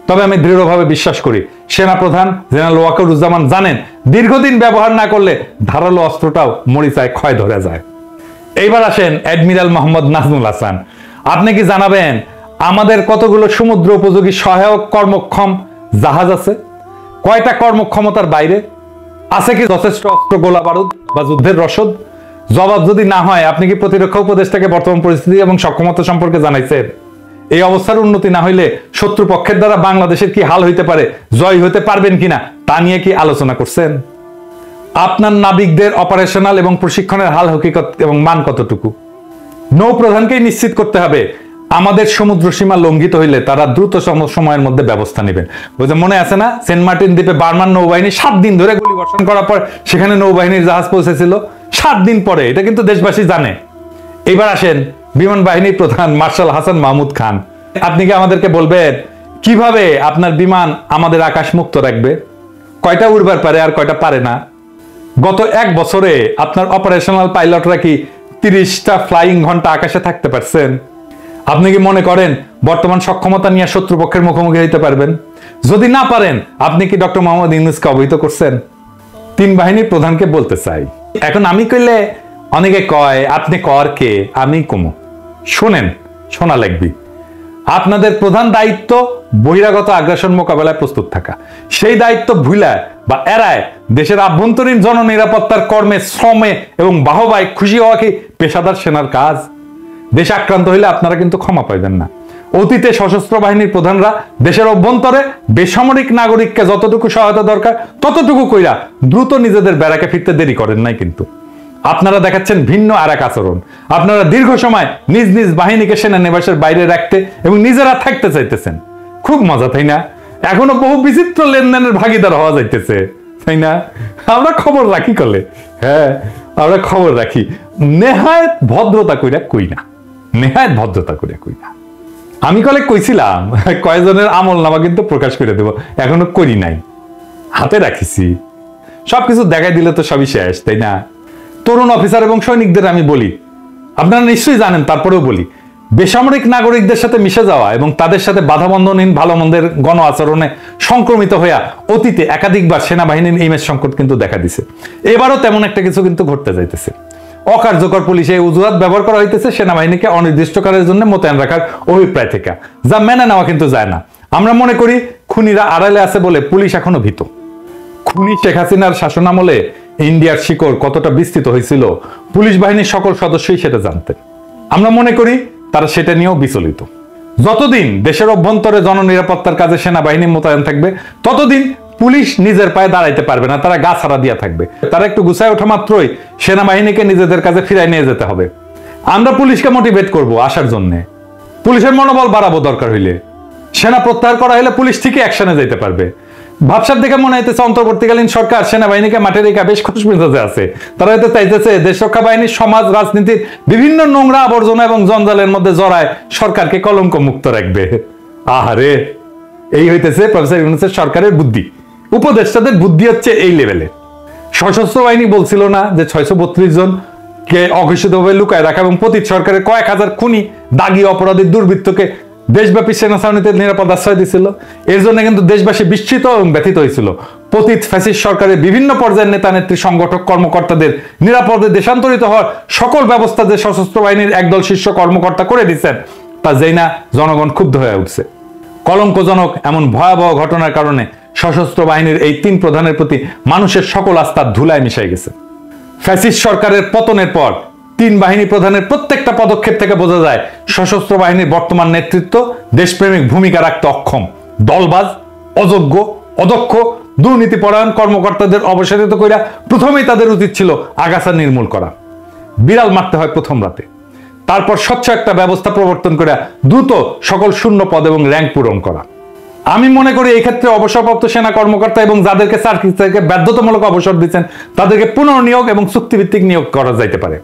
তবে আমি দৃঢ়ভাবে বিশ্বাস করি সেনাপ্রধান জেনারেল ওয়াকারুজ্জামান জানেন দীর্ঘদিন ব্যবহার না করলে ধারালো অস্ত্রটাও মরিচায় ক্ষয় ধরে যায়। এইবার আসেন অ্যাডমিরাল মোহাম্মদ নাজমুল হাসান, আপনি কি জানাবেন আমাদের কতগুলো সমুদ্র উপযোগী সহায়ক কর্মক্ষম জাহাজ আছে? কয়টা কর্মক্ষমতার বাইরে আছে? কি যথেষ্ট অস্ত্র, গোলা বারুদ বা যুদ্ধের রসদ? জবাব যদি না হয়, আপনি কি প্রতিরক্ষা উপদেষ্টাকে বর্তমান পরিস্থিতি এবং সক্ষমতা সম্পর্কে জানাইছেন? এই অবস্থার উন্নতি না হইলে শত্রুপক্ষের দ্বারা বাংলাদেশের কি হাল হইতে পারে, জয় হইতে পারবেন কিনা তা নিয়ে কি আলোচনা করছেন? আপনার নাবিকদের অপারেশনাল এবং প্রশিক্ষণের হাল হকিকত এবং মান কতটুকু? নৌপ্রধানকেই নিশ্চিত করতে হবে আমাদের সমুদ্র সীমা লঙ্ঘিত হইলে তারা দ্রুত সময়ের মধ্যে ব্যবস্থা নেবেন। ওই যে মনে আছে না, সেন্ট মার্টিন দ্বীপে বার্মান নৌবাহিনী 7 দিন ধরে গুলি বর্ষণ করার পর সেখানে নৌবাহিনীর জাহাজ পৌঁছেছিল 7 দিন পরে, এটা কিন্তু দেশবাসী জানে। এবার আসেন বিমান বাহিনীর প্রধান মার্শাল হাসান মাহমুদ খান, আপনি কি আমাদেরকে বলবেন কিভাবে আপনার বিমান আমাদের আকাশ মুক্ত রাখবে? কয়টা উড়বার পারে আর কয়টা পারে না? গত 1 বছরে আপনার অপারেশনাল পাইলটরা কি 30টা ফ্লাইং ঘন্টা আকাশে থাকতে পারছেন? আপনি কি মনে করেন বর্তমান সক্ষমতা নিয়ে শত্রুপক্ষের মুখোমুখি হইতে পারবেন? যদি না পারেন, আপনি কি ডক্টর মোহাম্মদ ইউনূসকে অবহিত করছেন? 3 বাহিনীর প্রধানকে বলতে চাই, এখন আমি কইলে অনেকে কয় আপনি কর কে, আমি কমু। শোনেন, শোনা লাগবে। আপনাদের প্রধান দায়িত্ব বহিরাগত আগ্রাসন মোকাবেলায় প্রস্তুত থাকা। সেই দায়িত্ব ভুলায় বা এড়ায় দেশের আভ্যন্তরীণ জননিরাপত্তার কর্মে, শ্রমে এবং বাহবায় খুশি হওয়া কি পেশাদার সেনার কাজ? দেশ আক্রান্ত হইলে আপনারা কিন্তু ক্ষমা পাইবেন না। অতীতে সশস্ত্র বাহিনীর প্রধানরা দেশের অভ্যন্তরে বেসামরিক নাগরিককে যতটুকু সহায়তা দরকার ততটুকু কইরা দ্রুত নিজেদের ব্যারাকে ফিরতে দেরি করেন নাই। কিন্তু আপনারা দেখাচ্ছেন ভিন্ন আর এক আচরণ। আপনারা দীর্ঘ সময় নিজ নিজ বাহিনীকে সেনানিবাসের বাইরে রাখতে এবং নিজেরা থাকতে চাইতেছেন। খুব মজা, তাই না? এখনো বহু বিচিত্র লেনদেনের ভাগিদার হওয়া যাইতেছে, তাই না? আমরা খবর রাখি কলে, হ্যাঁ আমরা খবর রাখি। নেহায়েত ভদ্রতা কইরা কই না, নেহায়েত ভদ্রতা করে কই না। আমি কলে কইছিলাম কয়েকজনের আমল নামা কিন্তু প্রকাশ করে দেব, এখনো করি নাই, হাতে রাখিছি। সবকিছু দেখাই দিলে তো সবই শেষ, তাই না? তরুণ অফিসার এবং সৈনিকদের আমি বলি, আপনারা নিশ্চয়ই জানেন, তারপরেও বলি, বেসামরিক নাগরিকদের সাথে মিশে যাওয়া এবং তাদের সাথে বাধাবন্ধনহীন ভালো মন্দের গণ আচরণে সংক্রমিত হইয়া অতীতে একাধিকবার সেনাবাহিনীর ইমেজ সংকট কিন্তু দেখা দিছে। এবারও তেমন একটা কিছু কিন্তু ঘটতে যাইতেছে। অকার্যকর পুলিশে অজুহাত ব্যবহার করা হইতেছে সেনাবাহিনীকে অনির্দিষ্টকালের জন্য মোতায়েন রাখার অভিপ্রায় থেকে, যা মেনে নেওয়া কিন্তু যায় না। আমরা মনে করি খুনিরা আড়ালে আছে বলে পুলিশ এখনো ভীত। খুনি শেখ হাসিনার শাসনামলে ইন্ডিয়ার শিকড় কতটা বিস্তৃত হয়েছিল পুলিশ বাহিনীর সকল সদস্যই সেটা জানতেন। আমরা মনে করি তারা সেটা নিয়েও বিচলিত। যতদিন দেশের অভ্যন্তরে জননিরাপত্তার কাজে সেনাবাহিনী মোতায়েন থাকবে ততদিন পুলিশ নিজের পায়ে দাঁড়াইতে পারবে না, তারা গা ছাড়া দিয়া থাকবে। তারা একটু গুছায় ওঠা মাত্রই সেনাবাহিনীকে নিজেদের কাছে ফিরাই নিয়ে যেতে হবে। আমরা পুলিশকে মোটিভেট করব আসার জন্য, পুলিশের মনোবল বাড়াবো। দরকার হইলে সেনা প্রত্যাহার করা হলে পুলিশ ঠিকই অ্যাকশনে যেতে পারবে। ভাবসাব দেখে মনে হইতেছে অন্তর্বর্তীকালীন সরকার সেনাবাহিনীকে মাঠে রেখা বেশ খুশ মেজাজে আছে। তারা হয়তো চাইতেছে দেশ রক্ষা বাহিনীর সমাজ রাজনীতির বিভিন্ন নোংরা আবর্জনা এবং জঞ্জালের মধ্যে জড়ায় সরকারকে কলঙ্ক মুক্ত রাখবে। আহারে, এই হইতেছে প্রফেসর ইউনূসের সরকারের বুদ্ধি। উপদেষ্টাদের বুদ্ধি হচ্ছে এই লেভেলে। সশস্ত্র বাহিনী বলছিল না যে 632 জন কে অঘোষিতভাবে লুকায় রাখা এবং পতিত সরকারের কয়েক হাজার খুনি, দাগী, অপরাধী, দুর্বৃত্তকে দেশব্যাপী সেনা ছাউনিতে নিরাপদ আশ্রয় দিছিল। এর জন্য কিন্তু দেশবাসী বিস্মিত এবং ব্যথিত হয়েছিল। পতিত ফ্যাসিস্ট সরকারের বিভিন্ন পর্যায়ের নেতা নেত্রী, সংগঠক, কর্মকর্তাদের নিরাপদে দেশান্তরিত হওয়ার সকল ব্যবস্থা যে সশস্ত্র বাহিনীর একদল শীর্ষ কর্মকর্তা করে দিচ্ছেন তা যেই না জনগণ ক্ষুব্ধ হয়ে উঠছে। কলঙ্কজনক এমন ভয়াবহ ঘটনার কারণে সশস্ত্র বাহিনীর এই 3 প্রধানের প্রতি মানুষের সকল আস্থা ধুলায় মিশে গেছে। ফ্যাসিস্ট সরকারের পতনের পর 3 বাহিনী প্রধানের প্রত্যেকটা পদক্ষেপ থেকে বোঝা যায় সশস্ত্র বাহিনীর বর্তমান নেতৃত্ব দেশপ্রেমিক ভূমিকা রাখতে অক্ষম। দলবাজ, অযোগ্য, অদক্ষ, দুর্নীতিপরায়ণ কর্মকর্তাদের অবসারিত কইরা প্রথমেই তাদের উচিত ছিল আগাছা নির্মূল করা। বিড়াল মারতে হয় প্রথম রাতে, তারপর স্বচ্ছ একটা ব্যবস্থা প্রবর্তন করে দ্রুত সকল শূন্য পদ এবং র্যাঙ্ক পূরণ করা। আমি মনে করি এই ক্ষেত্রে অবসরপ্রাপ্ত সেনা কর্মকর্তা এবং যাদেরকে সার্ভিস থেকে বাধ্যতামূলক অবসর দিচ্ছেন তাদেরকে পুনর্নিয়োগ এবং চুক্তিভিত্তিক নিয়োগ করা যাইতে পারে।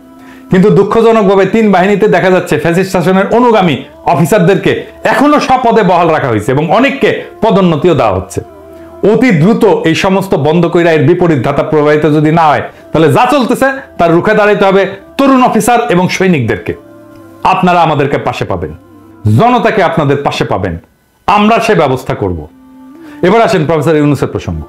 কিন্তু দুঃখজনকভাবে 3 বাহিনীতে দেখা যাচ্ছে ফ্যাসিস্ট শাসনের অনুগামী অফিসারদেরকে এখনো স্বপদে বহাল রাখা হয়েছে এবং অনেককে পদোন্নতিও দেওয়া হচ্ছে। অতি দ্রুত এই সমস্ত বন্ধ কইরা এর বিপরীত ধাতা প্রবাহিত যদি না হয় তাহলে যা চলতেছে তার রুখে দাঁড়াইতে হবে তরুণ অফিসার এবং সৈনিকদেরকে। আপনারা আমাদেরকে পাশে পাবেন, জনতাকে আপনাদের পাশে পাবেন, আমরা সে ব্যবস্থা করব। এবার আসেন প্রফেসর ইউনূসের প্রসঙ্গ।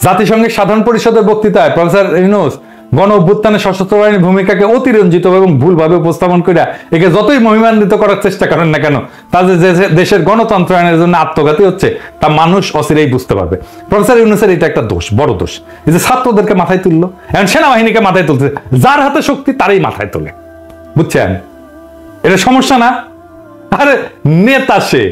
জাতিসংঘের সাধারণ পরিষদের বক্তৃতায় প্রফেসর ইউনূস গণ অভ্যুত্থানে সশস্ত্র বাহিনীর ভূমিকাকে অতিরঞ্জিত এবং ভুলভাবে উপস্থাপন করে একে যতই মহিমান্বিত করার চেষ্টা করেন না কেন, তাদের দেশের গণতন্ত্র আইনের জন্য আত্মঘাতী হচ্ছে তা মানুষ অচিরেই বুঝতে পারবে। প্রফেসর ইউনূসের এটা একটা দোষ, বড় দোষ, এই যে ছাত্রদেরকে মাথায় তুললো, এখন সেনাবাহিনীকে মাথায় তুলছে, যার হাতে শক্তি তারই মাথায় তোলে, বুঝছেন? এটা সমস্যা না? আরে নেতা সে,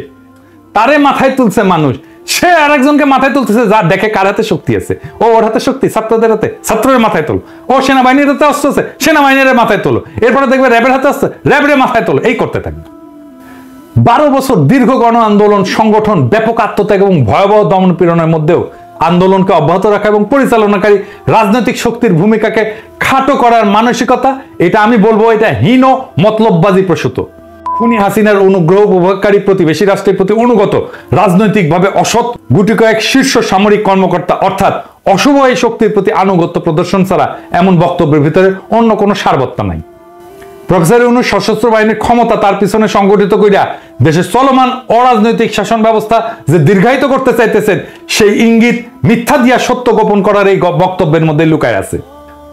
তারে মাথায় তুলছে মানুষ, সে আরেকজনকে মাথায় তুলতেছে যা দেখে কার হাতে শক্তি আছে। ও ওর হাতে শক্তি, ছাত্রদের হাতে, ছাত্রের মাথায় তোলো। ও সেনাবাহিনীর হাতে অস্ত্র আছে, সেনাবাহিনীর মাথায় তোলো। এরপরে দেখবে র্যাবের হাতে আসছে, র্যাবের মাথায় তোলো। এই করতে থাকবে। 12 বছর দীর্ঘ গণ আন্দোলন সংগঠন, ব্যাপক আত্মত্যাগ এবং ভয়াবহ দমন পীড়নের মধ্যেও আন্দোলনকে অব্যাহত রাখা এবং পরিচালনাকারী রাজনৈতিক শক্তির ভূমিকাকে খাটো করার মানসিকতা, এটা আমি বলবো এটা হীন মতলববাজি প্রসূত। খুনি হাসিনার অনুগ্রহ উপভোগকারী প্রতিবেশী রাষ্ট্রের প্রতি অনুগত রাজনৈতিকভাবে অসৎ গুটি কয়েক শীর্ষ সামরিক কর্মকর্তা অর্থাৎ অশুভ এই শক্তির প্রতি আনুগত্য প্রদর্শন ছাড়া এমন বক্তব্যের ভিতরে অন্য কোনো সারবত্তা নাই। প্রফেসর ইউনূস সশস্ত্র বাহিনীর ক্ষমতা তার পিছনে সংগঠিত কইরা দেশের চলমান অরাজনৈতিক শাসন ব্যবস্থা যে দীর্ঘায়িত করতে চাইতেছেন, সেই ইঙ্গিত মিথ্যা দিয়া সত্য গোপন করার এই বক্তব্যের মধ্যে লুকায় আছে।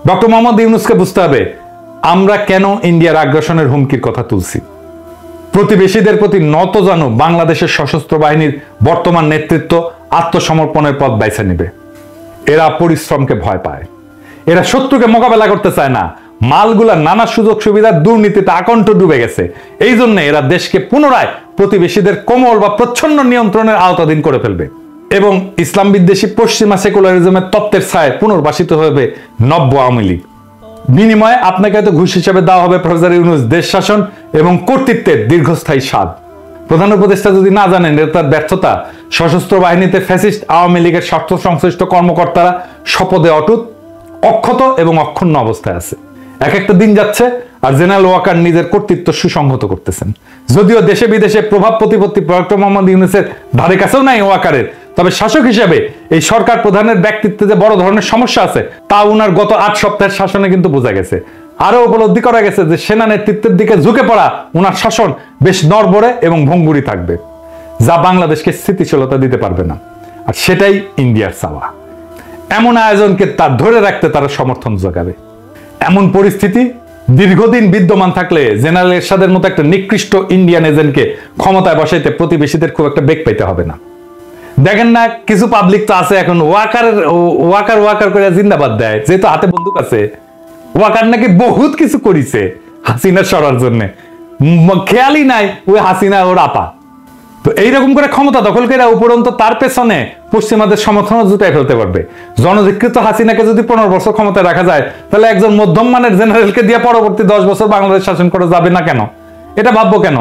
ডক্টর মোহাম্মদ ইউনূসকে বুঝতে হবে আমরা কেন ইন্ডিয়ার আগ্রাসনের হুমকির কথা তুলছি। প্রতিবেশীদের প্রতি নত জানো বাংলাদেশের সশস্ত্র বাহিনীর বর্তমান নেতৃত্ব আত্মসমর্পণের পথ বেছে নেবে। এরা পরিশ্রমকে ভয় পায়, এরা শত্রুকে মোকাবেলা করতে চায় না, মালগুলা নানা সুযোগ সুবিধার দুর্নীতিতে আকণ্ঠ ডুবে গেছে। এই জন্য এরা দেশকে পুনরায় প্রতিবেশীদের কোমল বা প্রচ্ছন্ন নিয়ন্ত্রণের আওতাধীন করে ফেলবে এবং ইসলাম বিদ্বেষী পশ্চিমা সেকুলারিজমের তত্ত্বের ছায় পুনর্বাসিত হবে নব্য আওয়ামী লীগ। বিনিময়ে আপনাকে হয়তো ঘুষ হিসেবে দেওয়া হবে প্রফেসর ইউনূস দেশ শাসন এবং কর্তৃত্বের দীর্ঘস্থায়ী স্বাদ। প্রধান উপদেষ্টা যদি না জানেন এটা তার ব্যর্থতা, সশস্ত্র বাহিনীতে ফ্যাসিস্ট আওয়ামী লীগের স্বার্থ সংশ্লিষ্ট কর্মকর্তারা শপথে অটুট, অক্ষত এবং অক্ষুণ্ণ অবস্থায় আছে। এক একটা দিন যাচ্ছে আর জেনারেল ওয়াকার নিজের কর্তৃত্ব সুসংহত করতেছেন। যদিও দেশে বিদেশে প্রভাব প্রতিপত্তি ডক্টর মোহাম্মদ ইউনূসের ধারে কাছেও নাই ওয়াকারের, তবে শাসক হিসেবে এই সরকার প্রধানের ব্যক্তিত্বে যে বড় ধরনের সমস্যা আছে তা উনার গত 8 সপ্তাহের শাসনে কিন্তু বোঝা গেছে। আরো উপলব্ধি করা গেছে যে সেনা নেতৃত্বের দিকে ঝুঁকে পড়া উনার শাসন বেশ নড়বড়ে এবং ভঙ্গুরি থাকবে, যা বাংলাদেশকে স্থিতিশীলতা দিতে পারবে না। আর সেটাই ইন্ডিয়ার চাওয়া। এমন আয়োজনকে তার ধরে রাখতে তারা সমর্থন যোগাবে। এমন পরিস্থিতি দীর্ঘদিন বিদ্যমান থাকলে জেনারেল এরশাদের মতো একটা নিকৃষ্ট ইন্ডিয়ান এজেন্টকে ক্ষমতায় বসাইতে প্রতিবেশীদের খুব একটা বেগ পাইতে হবে না। দেখেন না, কিছু পাবলিক তো আছে এখন ওয়াকার করে জিন্দাবাদ দেয়, যেহেতু হাতে বন্দুক আছে। ওয়াকার নাকি বহুত কিছু করিছে হাসিনা সরার জন্য, খেয়ালই নাই ওই হাসিনা ওর আপা। তো এইরকম করে ক্ষমতা দখল করে উপরন্ত তার পেছনে পশ্চিমাদের সমর্থন জুটাই ফেলতে পারবে। জনধিকৃত হাসিনাকে যদি 15 বছর ক্ষমতায় রাখা যায়, তাহলে একজন মধ্যম মানের জেনারেলকে দিয়ে পরবর্তী 10 বছর বাংলাদেশ শাসন করা যাবে না কেন? এটা ভাববো কেন?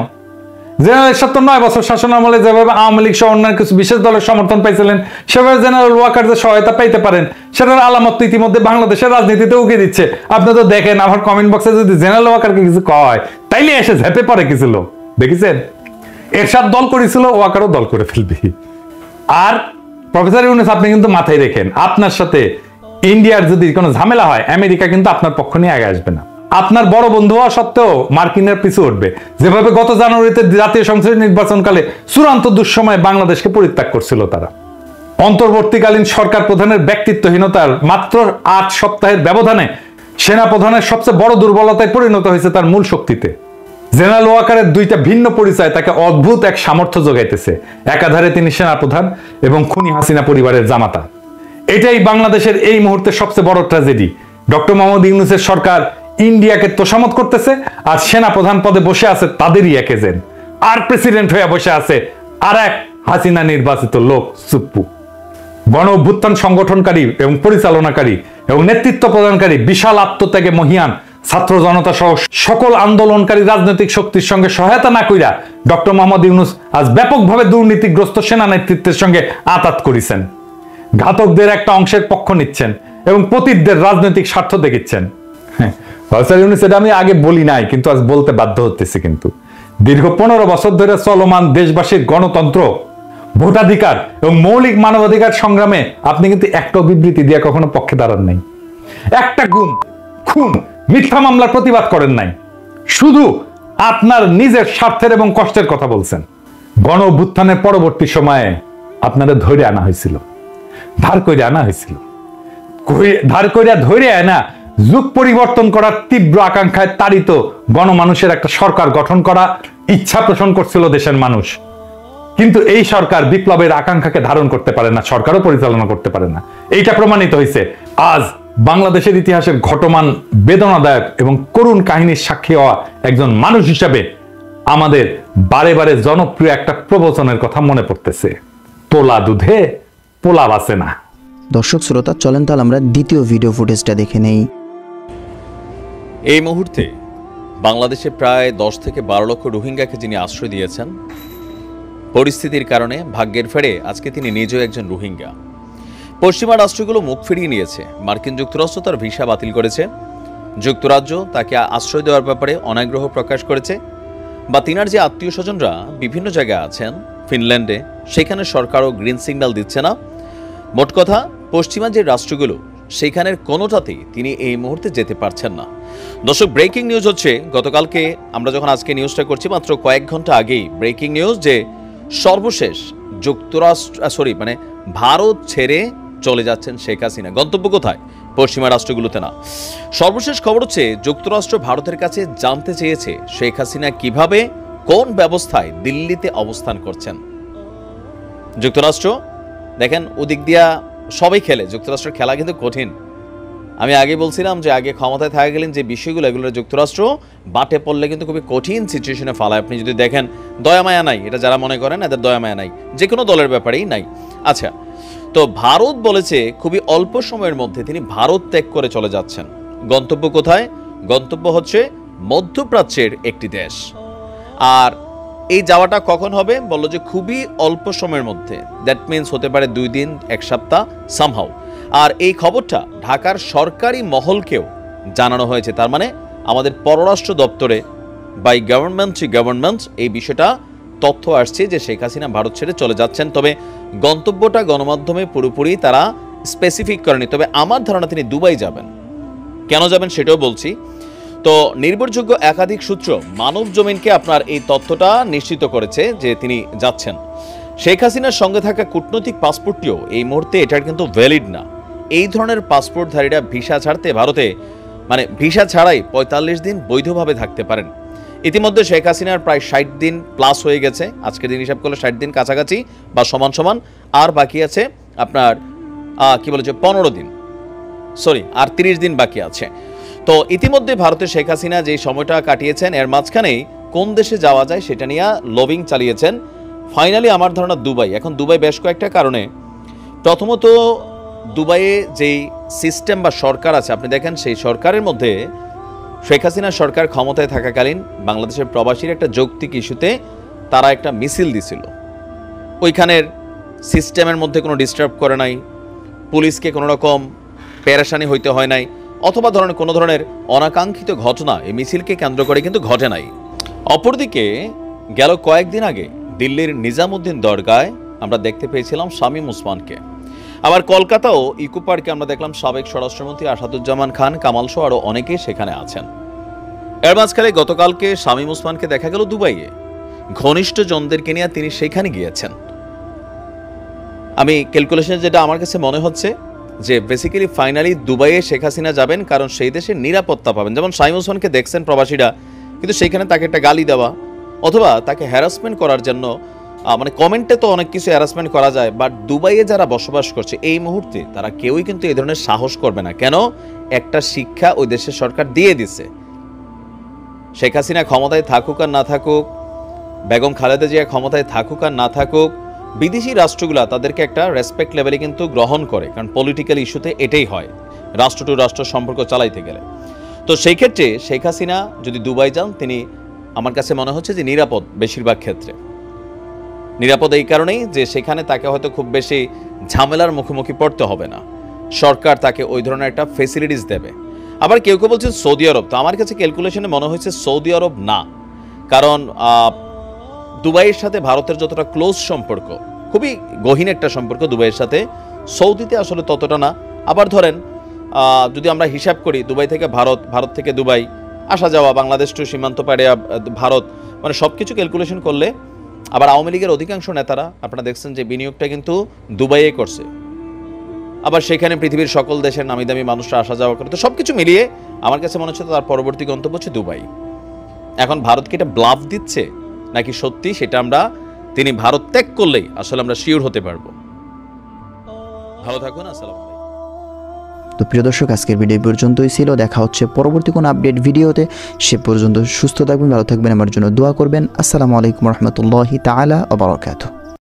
জেনারেল 9 বছর শাসন আমলে যেভাবে আওয়ামী লীগ সহ অন্যান্য কিছু বিশেষ দলের সমর্থন পাইছিলেন, সেভাবে জেনারেল ওয়াকার যে সহায়তা পাইতে পারেন সেটার আলামত তো ইতিমধ্যে বাংলাদেশের রাজনীতিতে উঠে দিচ্ছে। আপনি তো দেখেন, আমার কমেন্ট বক্সে যদি জেনারেল ওয়াকারকে কিছু কয় তাইলে এসে ঝেপে পড়ে কিছু লোক, দেখেছেন? এরশাদ দল করেছিল, ওয়াকারও দল করে ফেলবে। আর প্রফেসর ইউনূস আপনি কিন্তু মাথায় রেখেন, আপনার সাথে ইন্ডিয়ার যদি কোনো ঝামেলা হয়, আমেরিকা কিন্তু আপনার পক্ষ নিয়ে আগে আসবে না। আপনার বড় বন্ধু হওয়া সত্ত্বেও মার্কিনের পিছু উঠবে, যেভাবে গত জানুয়ারিতে জাতীয় সংসদ নির্বাচনকালে চূড়ান্ত দুঃসময়ে বাংলাদেশকে পরিত্যাগ করছিল তারা। অন্তর্বর্তীকালীন সরকার প্রধানের ব্যক্তিত্বহীনতার মাত্র 8 সপ্তাহের ব্যবধানে সেনা প্রধানের সবচেয়ে বড় দুর্বলতায় পরিণত হয়েছে তার মূল শক্তিতে। জেনারেল ওয়াকারের 2টা ভিন্ন পরিচয় তাকে অদ্ভুত এক সামর্থ্য যোগাইতেছে। একাধারে তিনি সেনাপ্রধান এবং খুনি হাসিনা পরিবারের জামাতা। এটাই বাংলাদেশের এই মুহূর্তে সবচেয়ে বড় ট্র্যাজেডি। ডক্টর মোহাম্মদ ইউনূসের সরকার ইন্ডিয়াকে তোষামত করতেছে, আর সেনা প্রধান পদে বসে আছে তাদেরই এক এজেন্ট, আর প্রেসিডেন্ট হয়ে বসে আছে আর এক হাসিনা নির্বাচিত লোক সুপ্পু। গণ অভ্যুত্থান সংগঠনকারী এবং পরিচালনাকারী এবং নেতৃত্ব প্রদানকারী বিশাল আত্মত্যাগে মহিয়ান ছাত্র জনতা সহ সকল আন্দোলনকারী রাজনৈতিক শক্তির সঙ্গে সহায়তা না কইরা ডক্টর মোহাম্মদ ইউনূস আজ ব্যাপকভাবে দুর্নীতিগ্রস্ত সেনা নেতৃত্বের সঙ্গে আতাত করেছেন। ঘাতকদের একটা অংশের পক্ষ নিচ্ছেন এবং পতিতদের রাজনৈতিক স্বার্থ দেখিচ্ছেন। প্রফেসর ইউনূস, এটা আমি আগে বলি নাই, কিন্তু আজ বলতে বাধ্য হতেছি। কিন্তু দীর্ঘ 15 বছর ধরে চলমান দেশবাসীর গণতন্ত্র, ভোটাধিকার এবং মৌলিক মানবাধিকার সংগ্রামে আপনি কিন্তু একটা বিবৃতি দিয়ে কখনো পক্ষে দাঁড়ান নাই, একটা গুম, খুন, মিথ্যা মামলার প্রতিবাদ করেন নাই, শুধু আপনার নিজের স্বার্থের এবং কষ্টের কথা বলছেন। গণ অভ্যুত্থানের পরবর্তী সময়ে আপনাদের ধরে আনা হয়েছিল, ধার করে আনা হয়েছিল। ধার কইরা ধরে না যুগ পরিবর্তন করার তীব্র আকাঙ্ক্ষায় তাড়িত গণমানুষের একটা সরকার গঠন করা ইচ্ছা পোষণ করছিল দেশের মানুষ। কিন্তু এই সরকার বিপ্লবের আকাঙ্ক্ষাকে ধারণ করতে পারে না, সরকারও পরিচালনা করতে পারে না। এইটা প্রমাণিত হয়েছে আজ বাংলাদেশের ইতিহাসের ঘটমান বেদনাদায়ক এবং করুণ কাহিনীর সাক্ষী হওয়া একজন মানুষ হিসাবে আমাদের বারে বারে জনপ্রিয় একটা প্রবচনের কথা মনে পড়তেছে, তোলা দুধে পোলা বাসে না। দর্শক শ্রোতা, চলেন তাহলে আমরা দ্বিতীয় ভিডিও ফুটেজটা দেখে নেই। এই মুহূর্তে বাংলাদেশে প্রায় 10 থেকে 12 লক্ষ রোহিঙ্গাকে যিনি আশ্রয় দিয়েছেন, পরিস্থিতির কারণে ভাগ্যের ফেরে আজকে তিনি নিজেও একজন রোহিঙ্গা। পশ্চিমা রাষ্ট্রগুলো মুখ ফিরিয়ে নিয়েছে। মার্কিন যুক্তরাষ্ট্র তার ভিসা বাতিল করেছে, যুক্তরাজ্য তাকে আশ্রয় দেওয়ার ব্যাপারে অনাগ্রহ প্রকাশ করেছে, বা তিনার যে আত্মীয় স্বজনরা বিভিন্ন জায়গায় আছেন ফিনল্যান্ডে, সেখানে সরকারও গ্রিন সিগন্যাল দিচ্ছে না। মোট কথা, পশ্চিমা যে রাষ্ট্রগুলো সেইখানের কোনোটাতেই তিনি এই মুহূর্তে যেতে পারছেন না। দর্শক, ব্রেকিং নিউজ হচ্ছে, গতকালকে আমরা যখন আজকে নিউজটা করছি মাত্র কয়েক ঘন্টা আগেই ব্রেকিং নিউজ যে সর্বশেষ ভারত ছেড়ে চলে যাচ্ছেন শেখ হাসিনা। গন্তব্য কোথায়? পশ্চিমা রাষ্ট্রগুলোতে না। সর্বশেষ খবর হচ্ছে যুক্তরাষ্ট্র ভারতের কাছে জানতে চেয়েছে শেখ হাসিনা কিভাবে, কোন ব্যবস্থায় দিল্লিতে অবস্থান করছেন। যুক্তরাষ্ট্র দেখেন ওদিক দিয়া সবাই খেলে, যুক্তরাষ্ট্রের খেলা কিন্তু কঠিন। আমি আগে বলছিলাম যে আগে ক্ষমতায় থাকা গেলেন যে বিষয়গুলো, এগুলো যুক্তরাষ্ট্র বাটে পড়লে কিন্তু খুবই কঠিন সিচুয়েশনে ফালায়। আপনি যদি দেখেন দয়ামায়া নাই, এটা যারা মনে করেন এদের দয়ামায়া নাই, যে কোনো দলের ব্যাপারেই নাই। আচ্ছা, তো ভারত বলেছে খুবই অল্প সময়ের মধ্যে তিনি ভারত ত্যাগ করে চলে যাচ্ছেন। গন্তব্য কোথায়? গন্তব্য হচ্ছে মধ্যপ্রাচ্যের একটি দেশ। আর এই যাওয়াটা কখন হবে? বললো যে খুবই অল্প সময়ের মধ্যে, দ্যাট মিনস হতে পারে 2 দিন, 1 সপ্তাহ, সামহাউ। আর এই খবরটা ঢাকার সরকারি মহলকেও জানানো হয়েছে। তার মানে আমাদের পররাষ্ট্র দপ্তরে বাই গভর্নমেন্ট এই বিষয়টা তথ্য আসছে যে শেখ হাসিনা ভারত ছেড়ে চলে যাচ্ছেন। তবে গন্তব্যটা গণমাধ্যমে পুরোপুরি তারা স্পেসিফিক করেনি। তবে আমার ধারণা তিনি দুবাই যাবেন। কেন যাবেন সেটাও বলছি। তো নির্ভরযোগ্য একাধিক সূত্র মানব জমিনকে আপনার এই তথ্যটা নিশ্চিত করেছে যে তিনি যাচ্ছেন। শেখ হাসিনার সঙ্গে থাকা কূটনৈতিক পাসপোর্টটিও এই মুহূর্তে এটার কিন্তু ভ্যালিড না। এই ধরনের পাসপোর্টধারীরা ভিসা ছাড়তে ভারতে ভিসা ছাড়াই 45 দিন বৈধভাবে থাকতে পারেন। ইতিমধ্যে শেখ হাসিনার প্রায় 60 দিন প্লাস হয়ে গেছে। আজকের দিন হিসাব করলে 60 দিন কাছাকাছি বা সমান সমান। আর বাকি আছে আপনার 15 দিন, আর 30 দিন বাকি আছে। তো ইতিমধ্যে ভারতে শেখ হাসিনা যে সময়টা কাটিয়েছেন, এর মাঝখানেই কোন দেশে যাওয়া যায় সেটা নিয়ে লবিং চালিয়েছেন। ফাইনালি আমার ধারণা দুবাই। এখন দুবাই বেশ কয়েকটা কারণে। প্রথমত, দুবাইয়ে যেই সিস্টেম বা সরকার আছে, আপনি দেখেন সেই সরকারের মধ্যে শেখ হাসিনা সরকার ক্ষমতায় থাকাকালীন বাংলাদেশের প্রবাসীর একটা যৌক্তিক ইস্যুতে তারা একটা মিছিল দিছিল। ওইখানের সিস্টেমের মধ্যে কোনো ডিস্টার্ব করে নাই, পুলিশকে কোনো রকম পেরেশানি হইতে হয় নাই, অথবা কোনো ধরনের অনাকাঙ্ক্ষিত ঘটনা এই মিছিলকে কেন্দ্র করে কিন্তু ঘটে নাই। অপরদিকে গেল কয়েকদিন আগে দিল্লির নিজামুদ্দিন দরগায় আমরা দেখতে পেয়েছিলাম শামীম ওসমানকে। আবার কলকাতাও ইকো পার্কে আমরা দেখলাম সাবেক স্বরাষ্ট্রমন্ত্রী আসাদুজ্জামান খান, কামাল সহ আরও অনেকেই সেখানে আছেন। এর মাঝখানে গতকালকে শামীম ওসমানকে দেখা গেল দুবাইয়ে, ঘনিষ্ঠ জনদেরকে নিয়ে তিনি সেখানে গিয়েছেন। আমি ক্যালকুলেশনে যেটা আমার কাছে মনে হচ্ছে যে বেসিক্যালি ফাইনালি দুবাইয়ে শেখ হাসিনা যাবেন, কারণ সেই দেশে নিরাপত্তা পাবেন। যেমন শামীম ওসমানকে দেখছেন প্রবাসীরা, কিন্তু সেখানে তাকে একটা গালি দেওয়া অথবা তাকে হ্যারাসমেন্ট করার জন্য কমেন্টে তো অনেক কিছু হ্যারাসমেন্ট করা যায়, বাট দুবাইয়ে যারা বসবাস করছে এই মুহূর্তে তারা কেউই কিন্তু এই ধরনের সাহস করবে না। কেন? একটা শিক্ষা ওই দেশের সরকার দিয়ে দিছে। শেখ হাসিনা ক্ষমতায় থাকুক আর না থাকুক, বেগম খালেদা জিয়া ক্ষমতায় থাকুক আর না থাকুক, বিদেশি রাষ্ট্রগুলা তাদেরকে একটা রেসপেক্ট লেভেলে কিন্তু গ্রহণ করে, কারণ পলিটিক্যাল ইস্যুতে এটাই হয় রাষ্ট্র টু রাষ্ট্র সম্পর্ক চালাইতে গেলে। তো সেই ক্ষেত্রে শেখ হাসিনা যদি দুবাই যান, তিনি আমার কাছে মনে হচ্ছে যে নিরাপদ। বেশিরভাগ ক্ষেত্রে নিরাপদ এই কারণেই যে সেখানে তাকে হয়তো খুব বেশি ঝামেলার মুখোমুখি পড়তে হবে না, সরকার তাকে ওই ধরনের একটা ফেসিলিটিস দেবে। আবার কেউ কেউ বলছেন সৌদি আরব। তো আমার কাছে ক্যালকুলেশনে মনে হয়েছে সৌদি আরব না, কারণ দুবাইয়ের সাথে ভারতের যতটা ক্লোজ সম্পর্ক, খুবই গহীন একটা সম্পর্ক দুবাইয়ের সাথে, সৌদিতে আসলে ততটা না। আবার ধরেন যদি আমরা হিসাব করি দুবাই থেকে ভারত, ভারত থেকে দুবাই আসা যাওয়া, বাংলাদেশ টু সীমান্ত পাড়ে ভারত, সব কিছু ক্যালকুলেশন করলে, আবার আওয়ামী লীগের অধিকাংশ নেতারা আপনারা দেখছেন যে বিনিয়োগটা কিন্তু দুবাইয়ে করছে। আবার সেখানে পৃথিবীর সকল দেশের নামি দামি মানুষরা আসা যাওয়া করে। তো সবকিছু মিলিয়ে আমার কাছে মনে হচ্ছে তার পরবর্তী গন্তব্য হচ্ছে দুবাই। এখন ভারতকে এটা ব্লাফ দিচ্ছে নাকি সত্যি, সেটা আমরা তিনি ভারত ত্যাগ করলেই আসলে আমরা শিওর হতে পারবো। ভালো থাকুন, আসসালামু আলাইকুম। তো প্রিয় দর্শক, আজকের ভিডিও পর্যন্তই ছিল। দেখা হচ্ছে পরবর্তী কোনো আপডেট ভিডিওতে। সে পর্যন্ত সুস্থ থাকবেন, ভালো থাকবেন, আমার জন্য দোয়া করবেন। আসসালামু আলাইকুম রহমতুল্লাহি তাআলা ওয়া বারাকাতুহু।